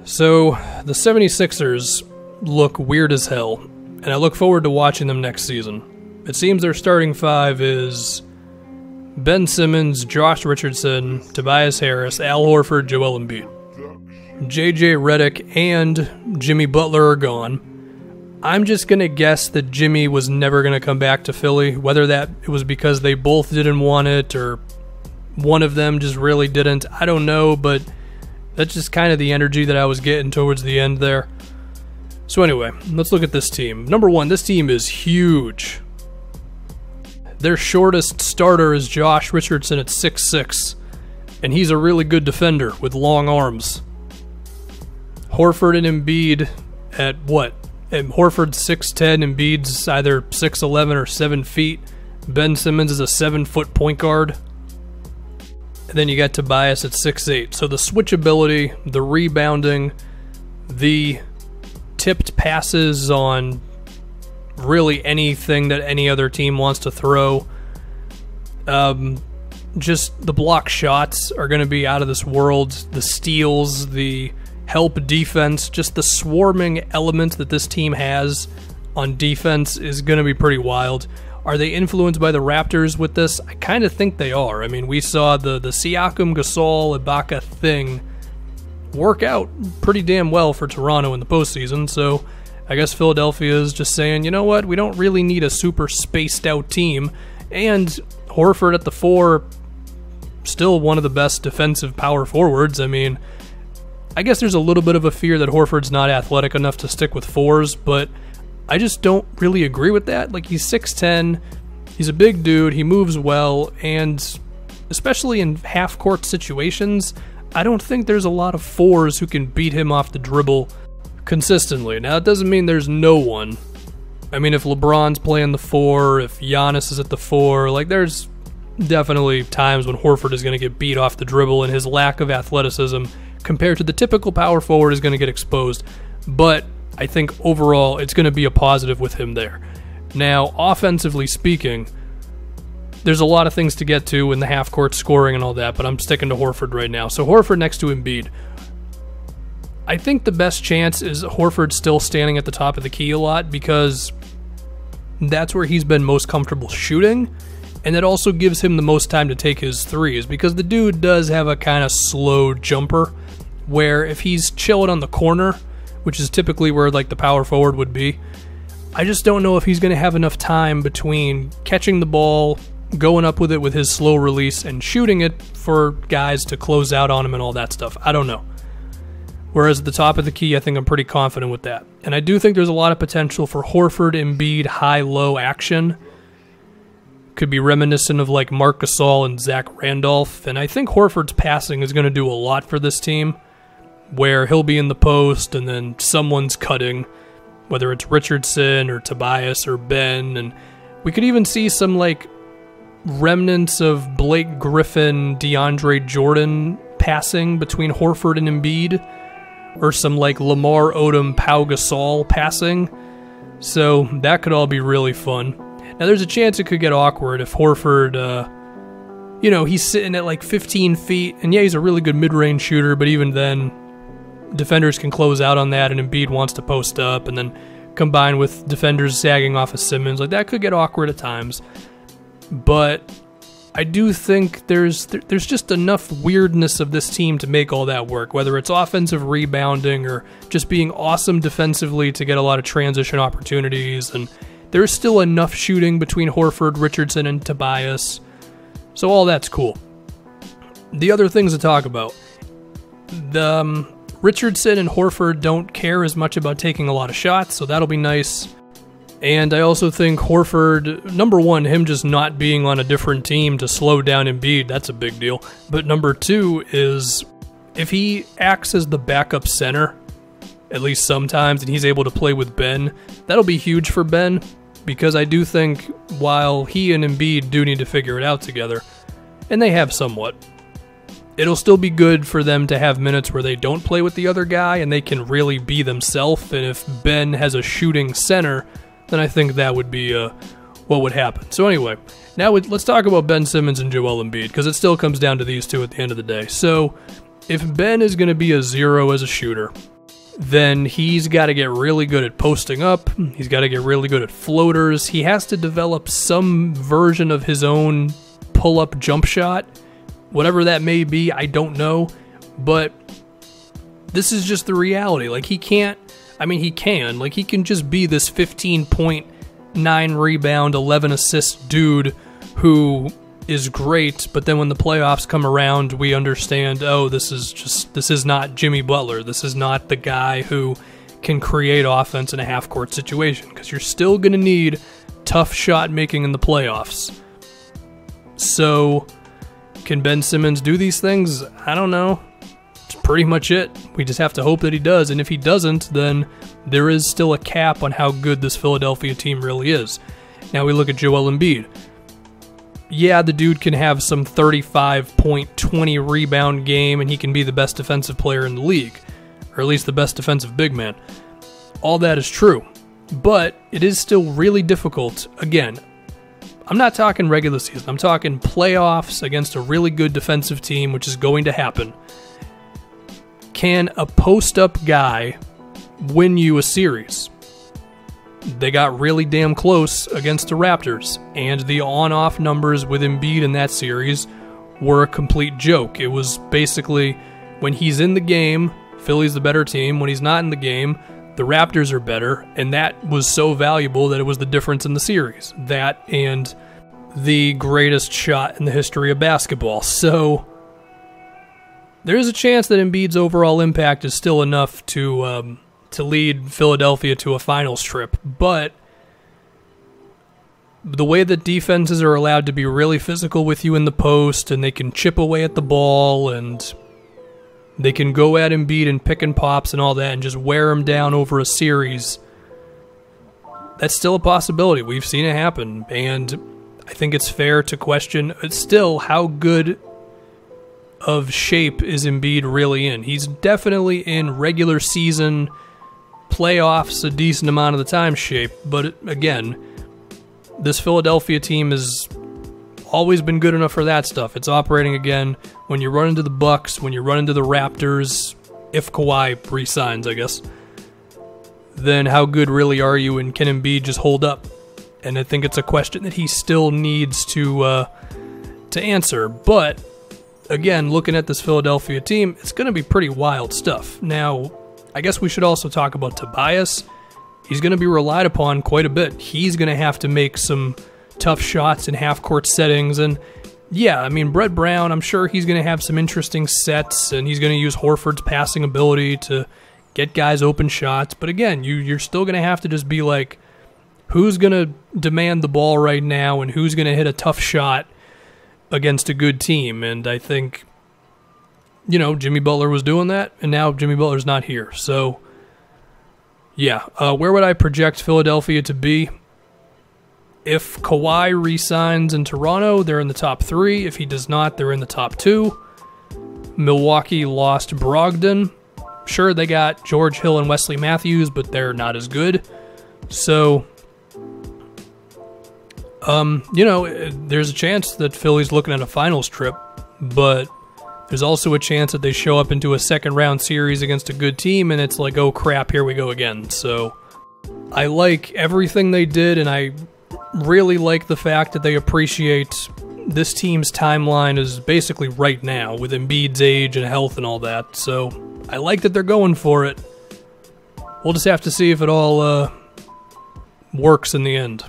So, the 76ers look weird as hell, and I look forward to watching them next season. It seems their starting five is Ben Simmons, Josh Richardson, Tobias Harris, Al Horford, Joel Embiid. JJ Redick and Jimmy Butler are gone. I'm just going to guess that Jimmy was never going to come back to Philly, whether that it was because they both didn't want it or one of them just really didn't. I don't know, but that's just kind of the energy that I was getting towards the end there. So anyway, let's look at this team. Number one, this team is huge. Their shortest starter is Josh Richardson at 6'6", and he's a really good defender with long arms. Horford and Embiid at what? And Horford's 6'10", Embiid's either 6'11" or 7 feet. Ben Simmons is a 7-foot point guard. And then you got Tobias at 6'8". So the switchability, the rebounding, the tipped passes on really anything that any other team wants to throw. Just the block shots are going to be out of this world. The steals, the help defense, just the swarming element that this team has on defense is going to be pretty wild. Are they influenced by the Raptors with this? I kind of think they are. I mean, we saw the Siakam, Gasol, Ibaka thing work out pretty damn well for Toronto in the postseason, so I guess Philadelphia is just saying, you know what, we don't really need a super spaced out team, and Horford at the 4, still one of the best defensive power forwards. I mean, I guess there's a little bit of a fear that Horford's not athletic enough to stick with 4s, but I just don't really agree with that. Like, he's 6'10", he's a big dude, he moves well, and especially in half-court situations, I don't think there's a lot of 4s who can beat him off the dribble consistently. Now, it doesn't mean there's no one. I mean, if LeBron's playing the 4, if Giannis is at the 4, like, there's definitely times when Horford is going to get beat off the dribble, and his lack of athleticism compared to the typical power forward is going to get exposed. But I think overall it's going to be a positive with him there. Now, offensively speaking, there's a lot of things to get to in the half-court scoring and all that, but I'm sticking to Horford right now. So Horford next to Embiid. I think the best chance is Horford still standing at the top of the key a lot because that's where he's been most comfortable shooting, and that also gives him the most time to take his threes because the dude does have a kind of slow jumper where if he's chilling on the corner, which is typically where like the power forward would be, I just don't know if he's going to have enough time between catching the ball, going up with it with his slow release, and shooting it for guys to close out on him and all that stuff. I don't know. Whereas at the top of the key, I think I'm pretty confident with that. And I do think there's a lot of potential for Horford, Embiid, high-low action. Could be reminiscent of like Marc Gasol and Zach Randolph. And I think Horford's passing is going to do a lot for this team, where he'll be in the post and then someone's cutting, whether it's Richardson or Tobias or Ben. And we could even see some like remnants of Blake Griffin, DeAndre Jordan passing between Horford and Embiid, or some like Lamar Odom, Pau Gasol passing. So that could all be really fun. Now there's a chance it could get awkward if Horford, he's sitting at like 15 feet, and yeah, he's a really good mid-range shooter, but even then, defenders can close out on that, and Embiid wants to post up, and then combined with defenders sagging off of Simmons, like that could get awkward at times. But I do think there's just enough weirdness of this team to make all that work, whether it's offensive rebounding or just being awesome defensively to get a lot of transition opportunities, and there's still enough shooting between Horford, Richardson, and Tobias, so all that's cool. The other things to talk about, Richardson and Horford don't care as much about taking a lot of shots, so that'll be nice. And I also think Horford, number one, him just not being on a different team to slow down Embiid, that's a big deal. But number two is if he acts as the backup center, at least sometimes, and he's able to play with Ben, that'll be huge for Ben, because I do think while he and Embiid do need to figure it out together, and they have somewhat, it'll still be good for them to have minutes where they don't play with the other guy and they can really be themselves. And if Ben has a shooting center, then I think that would be what would happen. So anyway, now let's talk about Ben Simmons and Joel Embiid, because it still comes down to these two at the end of the day. So if Ben is going to be a 0 as a shooter, then he's got to get really good at posting up. He's got to get really good at floaters. He has to develop some version of his own pull-up jump shot. Whatever that may be, I don't know. But this is just the reality. Like, he can't... I mean, he can. Like, he can just be this 15.9 rebound, 11 assist dude who is great, but then when the playoffs come around, we understand, oh, this is not Jimmy Butler. This is not the guy who can create offense in a half-court situation, because you're still going to need tough shot making in the playoffs. So, can Ben Simmons do these things? I don't know. It's pretty much it. We just have to hope that he does, and if he doesn't, then there is still a cap on how good this Philadelphia team really is. Now we look at Joel Embiid. Yeah, the dude can have some 35-point, 20-rebound game, and he can be the best defensive player in the league, or at least the best defensive big man. All that is true, but it is still really difficult. Again, I'm not talking regular season. I'm talking playoffs against a really good defensive team, which is going to happen. Can a post-up guy win you a series? They got really damn close against the Raptors, and the on-off numbers with Embiid in that series were a complete joke. It was basically, when he's in the game, Philly's the better team. When he's not in the game, the Raptors are better, and that was so valuable that it was the difference in the series. That and the greatest shot in the history of basketball. So there is a chance that Embiid's overall impact is still enough to lead Philadelphia to a finals trip, but the way that defenses are allowed to be really physical with you in the post, and they can chip away at the ball, and they can go at Embiid and pick and pops and all that and just wear him down over a series, that's still a possibility. We've seen it happen, and I think it's fair to question still how good of shape is Embiid really in. He's definitely in regular season playoffs a decent amount of the time shape, but again, this Philadelphia team has always been good enough for that stuff. It's operating again. When you run into the Bucks, when you run into the Raptors, if Kawhi resigns, I guess, then how good really are you, and can Embiid just hold up? And I think it's a question that he still needs to answer. But again, looking at this Philadelphia team, it's going to be pretty wild stuff. Now, I guess we should also talk about Tobias. He's going to be relied upon quite a bit. He's going to have to make some tough shots in half-court settings. And yeah, I mean, Brett Brown, I'm sure he's going to have some interesting sets, and he's going to use Horford's passing ability to get guys open shots. But again, you're still going to have to just be like, who's going to demand the ball right now, and who's going to hit a tough shot against a good team? And I think, you know, Jimmy Butler was doing that, and now Jimmy Butler's not here. So, yeah, where would I project Philadelphia to be? If Kawhi re-signs in Toronto, they're in the top 3. If he does not, they're in the top 2. Milwaukee lost Brogdon. Sure, they got George Hill and Wesley Matthews, but they're not as good. So, you know, there's a chance that Philly's looking at a finals trip, but there's also a chance that they show up into a second-round series against a good team, and it's like, oh crap, here we go again. So I like everything they did, and I really like the fact that they appreciate this team's timeline is basically right now, with Embiid's age and health and all that. So I like that they're going for it. We'll just have to see if it all works in the end.